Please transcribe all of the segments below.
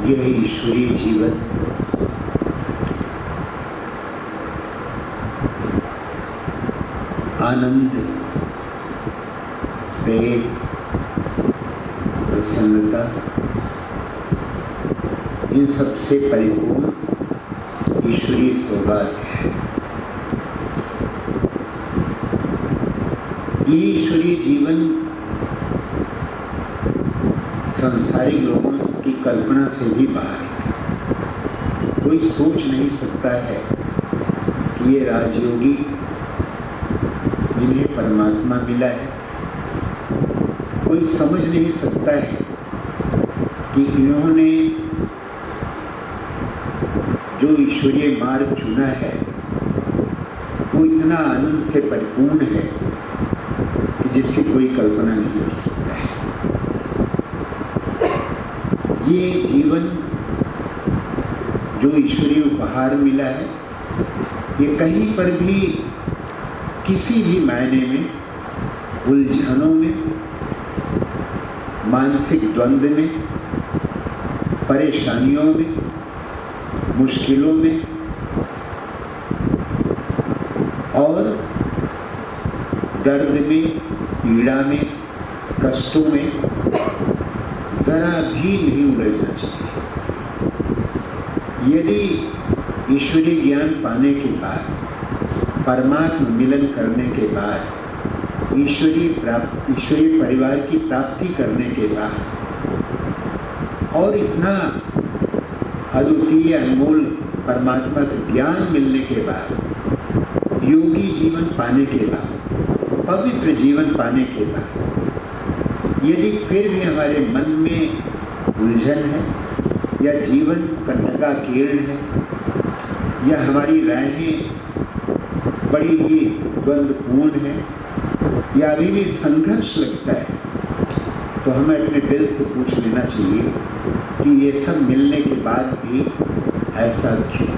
यह ईश्वरीय जीवन आनंद, प्रेम, प्रसन्नता, इन सबसे परिपूर्ण ईश्वरीय सौगात है। ये ईश्वरीय जीवन सांसारिक लोगों की कल्पना से भी बाहर है। कोई सोच नहीं सकता है कि ये राजयोगी इन्हें परमात्मा मिला है। कोई समझ नहीं सकता है कि इन्होंने जो ईश्वरीय मार्ग चुना है वो इतना आनंद से परिपूर्ण है कि जिसकी कोई कल्पना नहीं हो सकता है। ये जीवन जो ईश्वरीय उपहार मिला है, ये कहीं पर भी किसी भी मायने में उलझनों में, मानसिक द्वंद्व में, परेशानियों में, मुश्किलों में और दर्द में, पीड़ा में, कष्टों में जरा भी नहीं उलझना चाहिए। यदि ईश्वरीय ज्ञान पाने के बाद, परमात्मा मिलन करने के बाद, ईश्वरीय परिवार की प्राप्ति करने के बाद और इतना अद्वितीय अनमोल परमात्मा का ज्ञान मिलने के बाद, योगी जीवन पाने के बाद, पवित्र जीवन पाने के बाद, यदि फिर भी हमारे मन में उलझन है या जीवन कन्हगा कीर्ण है या हमारी राहें बड़ी ही द्वंद्वपूर्ण है या अभी भी संघर्ष लगता है, तो हमें अपने दिल से पूछ लेना चाहिए कि ये सब मिलने के बाद भी ऐसा क्यों।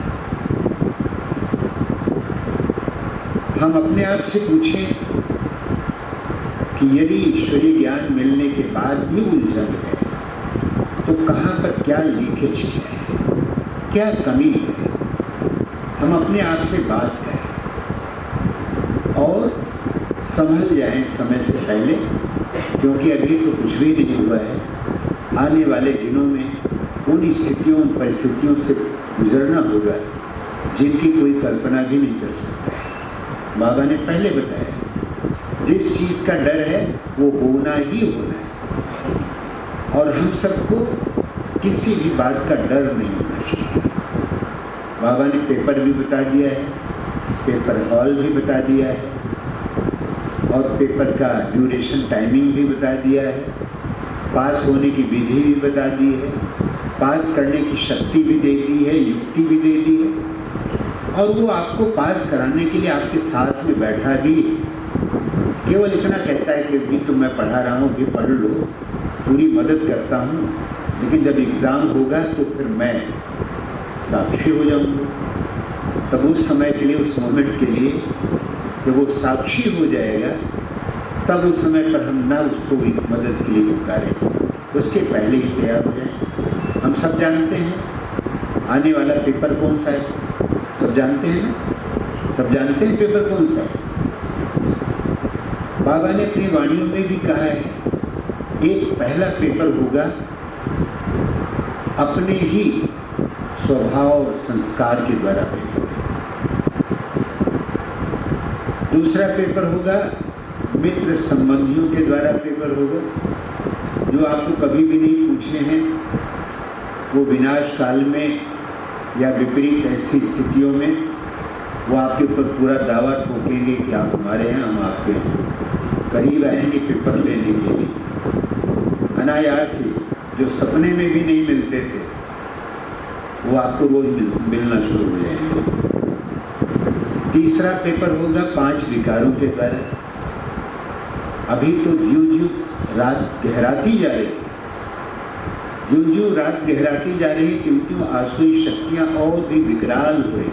हम अपने आप से पूछें कि यदि ईश्वरीय ज्ञान मिलने के बाद भी उलझन है तो कहाँ पर क्या लीकेज है, क्या कमी है। हम अपने आप से बात करें और संभल जाएं समय से पहले, क्योंकि अभी तो कुछ भी नहीं हुआ है। आने वाले दिनों में उन स्थितियों, उन परिस्थितियों से गुजरना होगा जिनकी कोई कल्पना भी नहीं कर सकता है। बाबा ने पहले बताया, जिस चीज़ का डर है वो होना ही होना है और हम सबको किसी भी बात का डर नहीं होना चाहिए। बाबा ने पेपर भी बता दिया है, पेपर हॉल भी बता दिया है और पेपर का ड्यूरेशन टाइमिंग भी बता दिया है, पास होने की विधि भी बता दी है, पास करने की शक्ति भी दे दी है, युक्ति भी दे दी है और वो आपको पास कराने के लिए आपके साथ में बैठा भी है। केवल इतना कहता है कि भी तो मैं पढ़ा रहा हूँ, भी पढ़ लो, पूरी मदद करता हूँ, लेकिन जब एग्ज़ाम होगा तो फिर मैं साक्षी हो जाऊँगा। तब उस समय के लिए, उस मोमेंट के लिए जब वो साक्षी हो जाएगा, तब उस समय पर हम ना उसको मदद के लिए पुकारें, उसके पहले ही तैयार हो जाए। हम सब जानते हैं आने वाला पेपर कौन सा है, सब जानते हैं ना, सब जानते हैं पेपर कौन सा है। बाबा ने अपनी वाणियों में भी कहा है, एक पहला पेपर होगा अपने ही स्वभाव और संस्कार के द्वारा पेपर, दूसरा पेपर होगा मित्र संबंधियों के द्वारा पेपर होगा, जो आपको कभी भी नहीं पूछे हैं, वो विनाश काल में या विपरीत ऐसी स्थितियों में वो आपके ऊपर पूरा दावा ठोकेंगे कि आप हमारे हैं, हम आपके हैं, करीब आएंगे पेपर लेने के लिए। अनायास ही जो सपने में भी नहीं मिलते थे वो आपको रोज मिलना शुरू हो जाएंगे। तीसरा पेपर होगा 5 विकारों के द्वारा। अभी तो ज्यों-ज्यों रात गहराती जा रही है, ज्यों-ज्यों रात गहराती जा रही है, त्यों-त्यों आसुरी शक्तियाँ और भी विकराल हुए,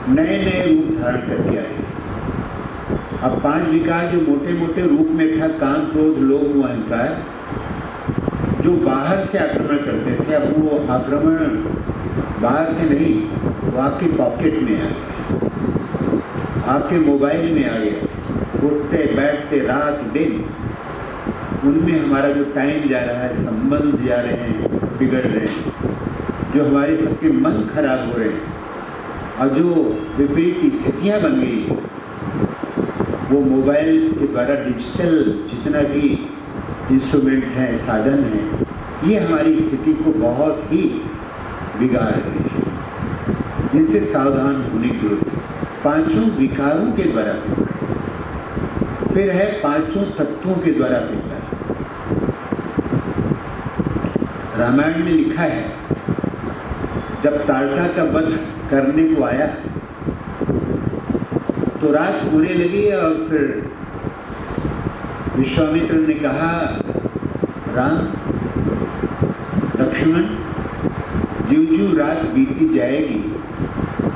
नए नए रूप धारण करके आ रही है। अब 5 विकार जो मोटे मोटे रूप में था, काम, क्रोध, लोभ, मोह, अहंकार, जो बाहर से आक्रमण करते थे, अब वो आक्रमण बाहर से नहीं, वो आपके पॉकेट में आ गया, आपके मोबाइल में आ गया। उठते बैठते रात दिन उनमें हमारा जो टाइम जा रहा है, संबंध जा रहे हैं, बिगड़ रहे हैं, जो हमारे सबके मन खराब हो रहे हैं, और जो विपरीत स्थितियाँ बन गई हैं, वो मोबाइल के द्वारा डिजिटल जितना भी इंस्ट्रूमेंट है, साधन है, ये हमारी स्थिति को बहुत ही बिगाड़ रहे हैं। इनसे सावधान होने की जरूरत है। 5 विकारों के द्वारा पेपर, फिर है 5 तत्वों के द्वारा पेपर। रामायण में लिखा है, जब ताड़का का वध करने को आया तो रात होने लगी, और फिर विश्वामित्र ने कहा, राम लक्ष्मण, ज्यों-ज्यों रात बीतती जाएगी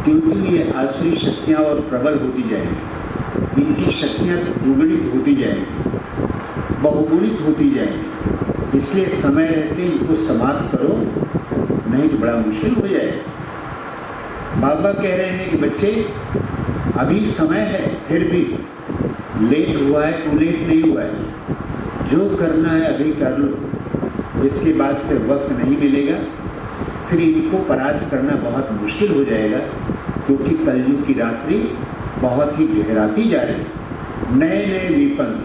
त्यों-त्यों ये आसुरी शक्तियाँ और प्रबल होती जाएंगी, इनकी शक्तियाँ दुगुणित होती जाएंगी, बहुगुणित होती जाएंगी। इसलिए समय रहते इनको समाप्त करो, नहीं तो बड़ा मुश्किल हो जाएगा। बाबा कह रहे हैं कि बच्चे अभी समय है, फिर भी लेट हुआ है, टू लेट नहीं हुआ है, जो करना है अभी कर लो, इसके बाद फिर वक्त नहीं मिलेगा, फिर इनको परास्त करना बहुत मुश्किल हो जाएगा, क्योंकि कलयुग की रात्रि बहुत ही गहराती जा रही है। नए नए वीपन्स,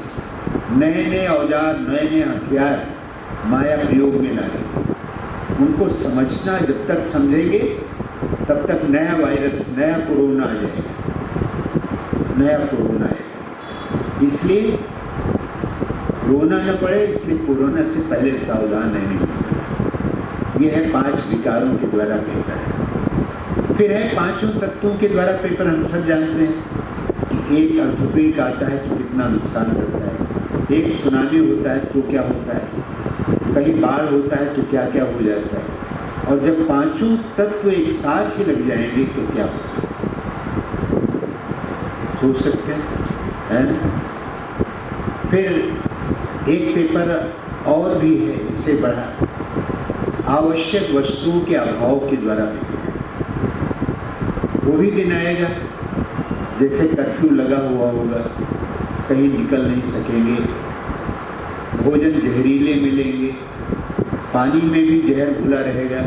नए नए औजार, नए नए हथियार माया प्रयोग में ला रहे, उनको समझना, जब तक समझेंगे तब तक नया वायरस, नया कोरोना आ जाएगा, नया कोरोना आएगा। इसलिए रोना न पड़े, इसलिए कोरोना से पहले सावधान रहने की बात। ये है 5 विकारों के द्वारा पेपर। फिर है 5 तत्वों के द्वारा पेपर। हम सब जानते हैं कि एक अर्थक्वेक आता है तो कितना नुकसान करता है, एक सुनामी होता है तो क्या होता है, कहीं बाढ़ होता है तो क्या क्या हो जाता है, और जब 5 तत्व एक साथ ही लग जाएंगे तो क्या होगा, सोच सकते हैं, है? फिर एक पेपर और भी है इससे बड़ा, आवश्यक वस्तुओं के अभाव के द्वारा पेपर। वो भी दिन आएगा, जैसे कर्फ्यू लगा हुआ होगा, कहीं निकल नहीं सकेंगे, भोजन जहरीले मिलेंगे, पानी में भी जहर घुला रहेगा,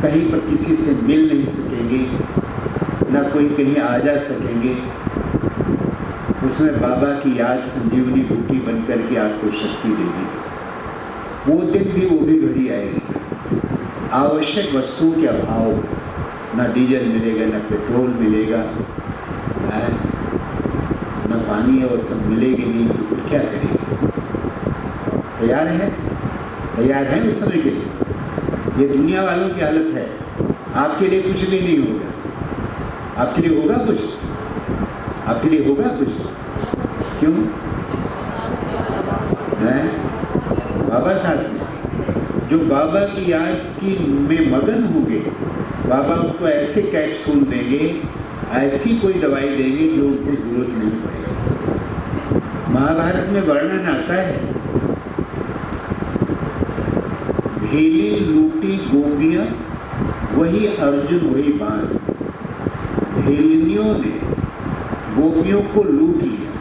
कहीं पर किसी से मिल नहीं सकेंगे, ना कोई कहीं आ जा सकेंगे। उसमें बाबा की याद संजीवनी बूटी बन करके आपको शक्ति देगी। वो दिन भी, वो भी घड़ी आएगी। आवश्यक वस्तुओं के अभाव का, ना डीजल मिलेगा, ना पेट्रोल मिलेगा, ना पानी, और सब मिलेगी नहीं तो फिर क्या करेंगे? तैयार है? तैयार है उस समय के लिए? ये दुनिया वालों की हालत है। आपके लिए कुछ भी नहीं होगा। आपके लिए होगा कुछ? आपके लिए होगा कुछ? क्यों? है बाबा साथ में, जो बाबा की याद की में मगन होंगे, बाबा उनको ऐसे कैप्सूल देंगे, ऐसी कोई दवाई देंगे जो उनको जरूरत नहीं पड़ेगी। महाभारत में वर्णन आता है, भेली लूटी गोपियाँ, वही अर्जुन वही बाण। भेलिनियों ने गोपियों को लूट लिया,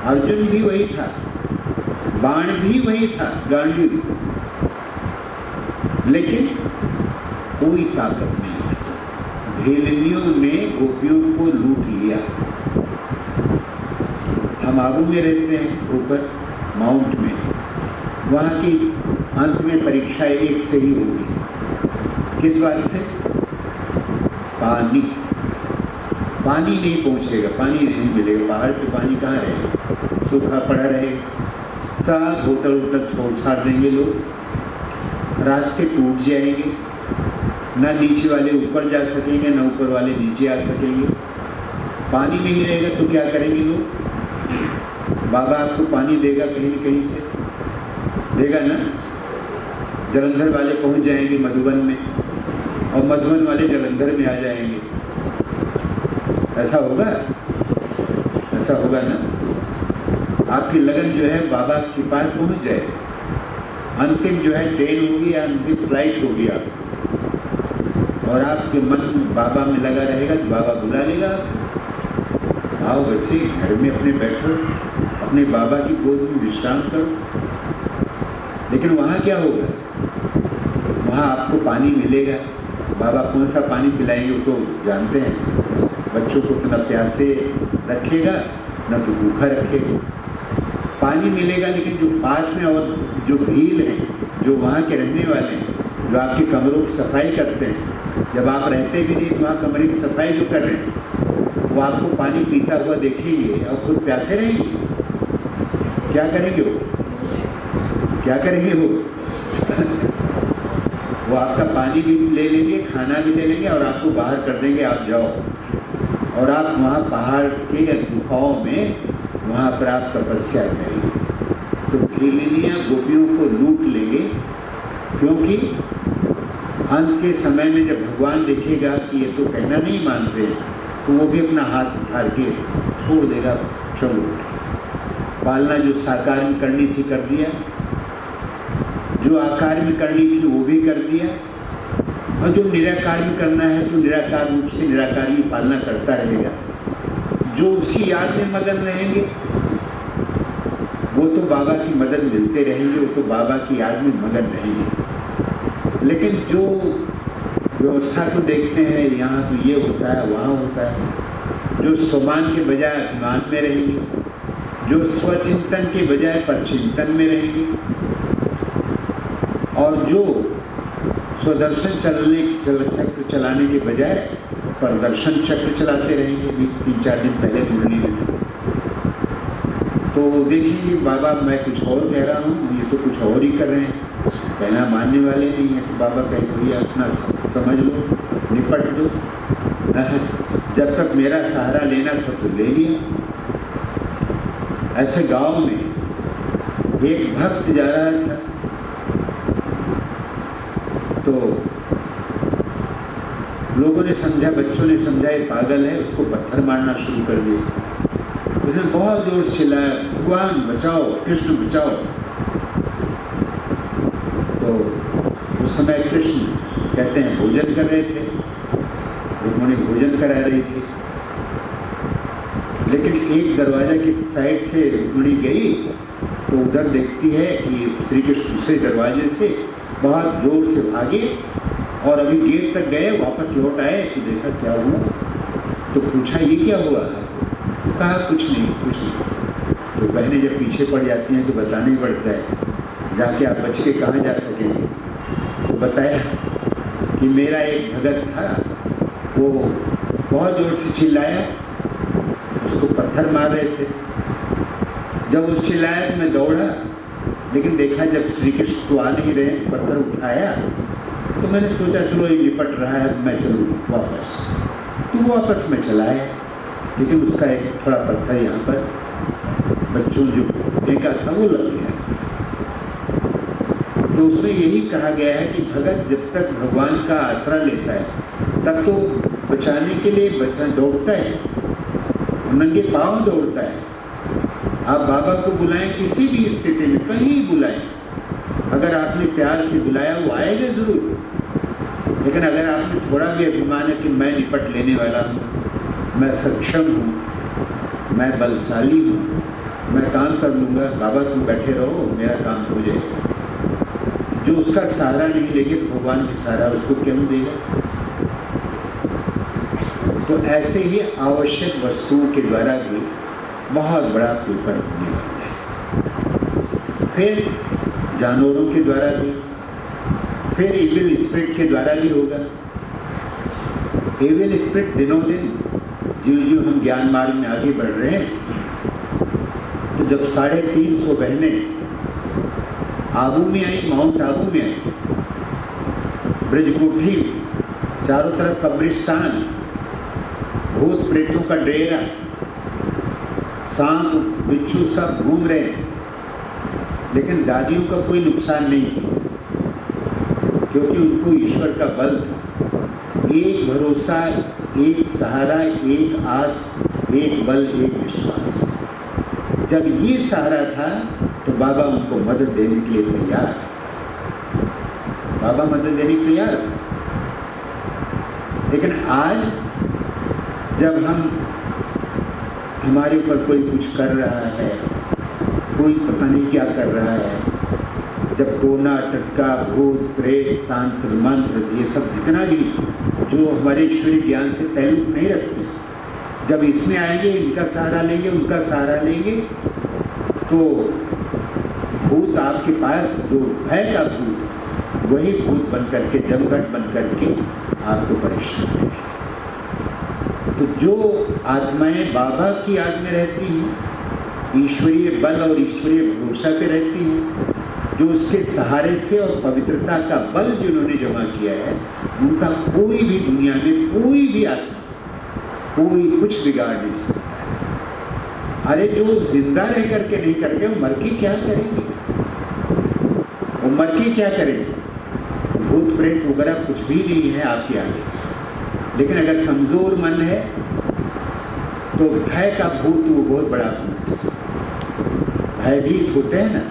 अर्जुन भी वही था, बाण भी वही था, गांडीव, लेकिन कोई ताकत नहीं थी। भेलिनियों ने गोपियों को लूट लिया। हम आबू में रहते हैं, ऊपर माउंट में, वहाँ की अंत में परीक्षा 1 से ही होगी। किस बात से? पानी। पानी नहीं पहुँचेगा, पानी नहीं मिलेगा, पहाड़ पे पानी कहाँ रहेगा, सूखा पड़ा रहेगा, सब होटल वोटल छोड़ छाड़ देंगे लोग, रास्ते टूट जाएंगे, ना नीचे वाले ऊपर जा सकेंगे, ना ऊपर वाले नीचे आ सकेंगे। पानी नहीं रहेगा तो क्या करेंगे लोग? बाबा आपको पानी देगा कहीं न कहीं से, देगा ना। जलंधर वाले पहुंच जाएंगे मधुबन में, और मधुबन वाले जलंधर में आ जाएंगे, ऐसा होगा? ऐसा होगा ना, आपकी लगन जो है बाबा के पास पहुंच जाए। अंतिम जो है ट्रेन होगी या अंतिम फ्लाइट होगी आप, और आपके मन बाबा में लगा रहेगा तो बाबा बुला लेगा। आओ बच्चे, घर में अपने बैठो, अपने बाबा की गोद में विश्राम करो। लेकिन वहाँ क्या होगा, वहाँ आपको पानी मिलेगा। बाबा कौन सा पानी पिलाएंगे वो तो जानते हैं, बच्चों को उतना प्यासे रखेगा न तो भूखा रखेगा। पानी मिलेगा, लेकिन जो पास में और जो भील हैं, जो वहाँ के रहने वाले हैं, जो आपके कमरों की सफाई करते हैं, जब आप रहते भी नहीं तो वहाँ कमरे की सफाई जो कर रहे हैं, वो आपको पानी पीता हुआ देखेंगे और खुद प्यासे रहेंगे। क्या करेंगे वो, क्या करेंगे वो वो आपका पानी भी ले लेंगे, खाना भी ले लेंगे और आपको बाहर कर देंगे, आप जाओ। और आप वहाँ पहाड़ के गुफाओं में वहाँ पर आप तपस्या करेंगे। तो भीलिनियाँ गोपियों को लूट लेंगे, क्योंकि अंत के समय में जब भगवान देखेगा कि ये तो कहना नहीं मानते हैं, तो वो भी अपना हाथ उठा के छोड़ देगा, चलो। पालना जो साकार में करनी थी कर दिया, जो आकार में करनी थी वो भी कर दिया, और जो निराकार में करना है तो निराकार रूप से निराकार की पालना करता रहेगा। जो उसकी याद में मगन रहेंगे वो तो बाबा की मदद मिलते रहेंगे, वो तो बाबा की याद में मगन रहेंगे। लेकिन जो व्यवस्था को देखते हैं, यहाँ तो ये होता है, वहाँ होता है, जो स्वमान के बजाय अभिमान में रहेंगे, जो स्वचिंतन के बजाय परचिंतन में रहेंगे, और जो स्वदर्शन चक्र चलाने के बजाय प्रदर्शन चक्र चलाते रहेंगे। भी 3-4 दिन पहले मुरली में तो देखेंगे बाबा मैं कुछ और कह रहा हूँ, ये तो कुछ और ही कर रहे हैं, कहना मानने वाले नहीं हैं। तो बाबा कहे भैया अपना समझ लो, निपट दो, जब तक मेरा सहारा लेना था तो ले लिया। ऐसे गांव में एक भक्त जा रहा था, तो लोगों ने समझा, बच्चों ने समझा ये पागल है, उसको पत्थर मारना शुरू कर दिया। उसने बहुत जोर से चिल्लाया, भगवान बचाओ, कृष्ण बचाओ। तो उस समय कृष्ण कहते हैं भोजन कर रहे थे, रुक्मिणी भोजन करा रही थी। लेकिन एक दरवाजा की साइड से रुक्मिणी गई तो उधर देखती है कि श्री कृष्ण दूसरे दरवाजे से बहुत जोर से भागे, और अभी गेट तक गए, वापस लौट आए तो देखा क्या हुआ। तो पूछा ये क्या हुआ, कहा कुछ नहीं कुछ नहीं। तो बहनें जब पीछे पड़ जाती हैं तो बताना ही पड़ता है, जाके आप बच के कहाँ जा सकेंगे। तो बताया कि मेरा एक भगत था, वो बहुत जोर से चिल्लाया, उसको पत्थर मार रहे थे। जब उस चिल्लाया तो मैं दौड़ा, लेकिन देखा जब श्री कृष्ण तो आ नहीं रहे, पत्थर उठाया तो मैंने सोचा चलो ये निपट रहा है, मैं चलूँ वापस। तो वो वापस में चला है, लेकिन उसका एक थोड़ा पत्थर यहाँ पर बच्चों जो फेंका था वो लग गया। तो उसमें यही कहा गया है कि भगत जब तक भगवान का आसरा लेता है तब तो बचाने के लिए दौड़ता है, नंगे पाँव दौड़ता है। आप बाबा को बुलाएं, किसी भी स्थिति में कहीं बुलाएं, अगर आपने प्यार से बुलाया वो आएगा ज़रूर। लेकिन अगर आपने थोड़ा भी अभिमान है कि मैं निपट लेने वाला हूँ, मैं सक्षम हूँ, मैं बलशाली हूँ, मैं काम कर लूँगा, बाबा तुम बैठे रहो, मेरा काम हो जाएगा। जो उसका सहारा नहीं लेंगे तो भगवान की सहारा उसको क्यों देगा। तो ऐसे ही आवश्यक वस्तुओं के द्वारा भी बहुत बड़ा पेपर होने वाला है। फिर जानवरों के द्वारा भी, फिर इविल स्पिरिट के द्वारा भी होगा। इविल स्पिरिट दिनों दिन जो हम ज्ञान मार्ग में आगे बढ़ रहे हैं, तो जब 350 बहनें आबू में आई, माउंट आबू में आई, ब्रजकोठी में, चारों तरफ कब्रिस्तान, भूत प्रेतों का डेरा, सांप बिच्छू सब घूम रहे हैं, लेकिन दादियों का कोई नुकसान नहीं किया, क्योंकि उनको ईश्वर का बल था। एक भरोसा, एक सहारा, एक आस एक बल एक विश्वास। जब ये सहारा था तो बाबा उनको मदद देने के लिए तैयार था, बाबा मदद देने के तैयार था। लेकिन आज जब हमारे ऊपर कोई कुछ कर रहा है, कोई पता नहीं क्या कर रहा है, जब टोना टटका भूत प्रेत तांत्र मंत्र ये सब जितना भी जो हमारे ईश्वरीय ज्ञान से ताल्लुक नहीं रखते, जब इसमें आएंगे, इनका सहारा लेंगे, उनका सहारा लेंगे, तो भूत आपके पास जो भय का भूत है वही भूत बन करके, जमघट बन करके आपको परेशान करें। तो जो आत्माएं बाबा की याद में रहती हैं, ईश्वरीय बल और ईश्वरीय भरोसा पे रहती हैं, जो उसके सहारे से और पवित्रता का बल जिन्होंने जमा किया है, उनका कोई भी दुनिया में कोई भी आत्मा कोई कुछ बिगाड़ नहीं सकता है। अरे जो जिंदा रह करके नहीं करते वो मर के क्या करेंगे, वो मर के क्या करेंगे? भूत प्रेत वगैरह कुछ भी नहीं है आपके आगे। लेकिन अगर कमज़ोर मन है तो भय का भूत वो बहुत बड़ा भूत है। भयभीत होते हैं ना,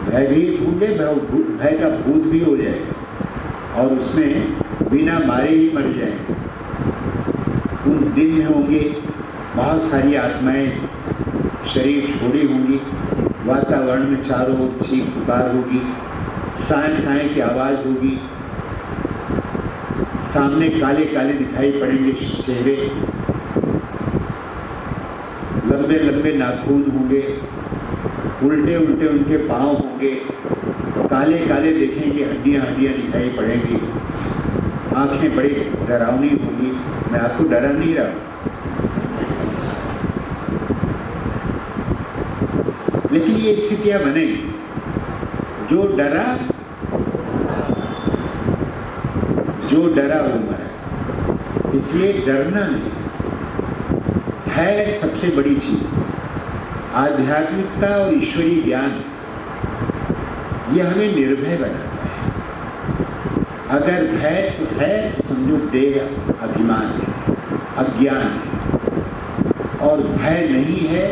भयभीत होंगे, भय का भूत भी हो जाएगा और उसमें बिना मारे ही मर जाएंगे। उन दिन में होंगे बहुत सारी आत्माएं शरीर छोड़ी होंगी, वातावरण में चारों ओर चीख पुकार होगी, साए साए की आवाज़ होगी, सामने काले काले दिखाई पड़ेंगे चेहरे, लंबे लंबे नाखून होंगे, उल्टे उल्टे उनके पाँव होंगे, काले काले देखेंगे, हड्डियाँ हड्डियाँ दिखाई पड़ेंगी, आंखें बड़ी डरावनी होंगी। मैं आपको डरा नहीं रहा, लेकिन ये स्थितियां बनेगी। जो डरा वो मरा। इसलिए डरना नहीं है सबसे बड़ी चीज। आध्यात्मिकता और ईश्वरीय ज्ञान ये हमें निर्भय बनाता है। अगर भय तो है तो समझो देह अभिमान है, अज्ञान है, और भय नहीं है,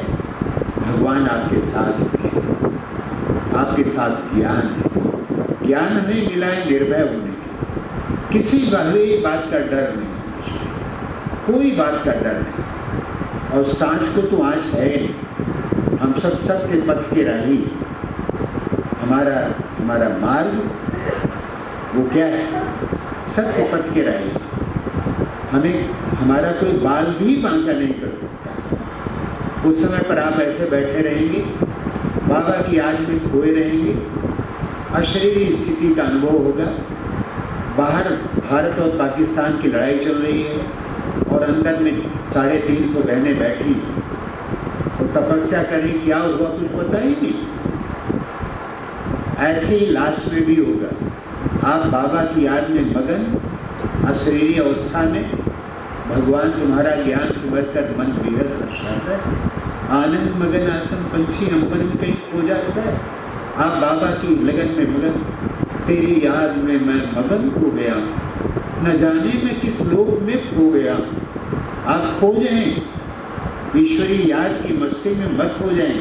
भगवान आपके साथ है, आपके साथ ज्ञान है। ज्ञान हमें मिला है निर्भय होने के लिए, किसी बात का डर नहीं, कोई बात का डर नहीं। और सांझ को तो आज है नहीं, हम सब सत्य पथ के राही। हमारा मार्ग वो क्या है? सत्य पथ के राही। हमारा कोई बाल भी बांका नहीं कर सकता। उस समय पर आप ऐसे बैठे रहेंगे, बाबा की याद में खोए रहेंगे, अशरीरी स्थिति का अनुभव होगा। बाहर भारत और पाकिस्तान की लड़ाई चल रही है और अंदर में 350 बहनें बैठी हैं, तो तपस्या करें, क्या हुआ कुछ पता ही नहीं। ऐसे ही लास्ट में भी होगा। आप बाबा की याद में मगन, अशरीरी अवस्था में, भगवान तुम्हारा ज्ञान सिमर कर मन बेहद हर्षाता है, आनंद मगन आत्म पंछी अंबर में कहीं खो जाता है। आप बाबा की लगन में मगन, तेरी याद में मैं मगन हो गया, न जाने मैं किस लोक में खो गया। आप खो जाएं, ईश्वरी याद की मस्ती में मस्त हो जाएं,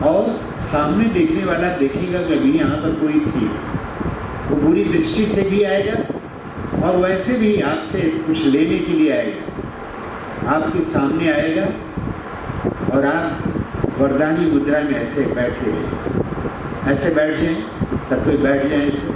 और सामने देखने वाला देखेगा कि अभी यहाँ पर कोई थी, वो बुरी दृष्टि से भी आएगा और वैसे भी आपसे कुछ लेने के लिए आएगा, आपके सामने आएगा और आप वरदानी मुद्रा में ऐसे बैठे रहें। ऐसे बैठ जाएं, सब कोई बैठ जाएं ऐसे।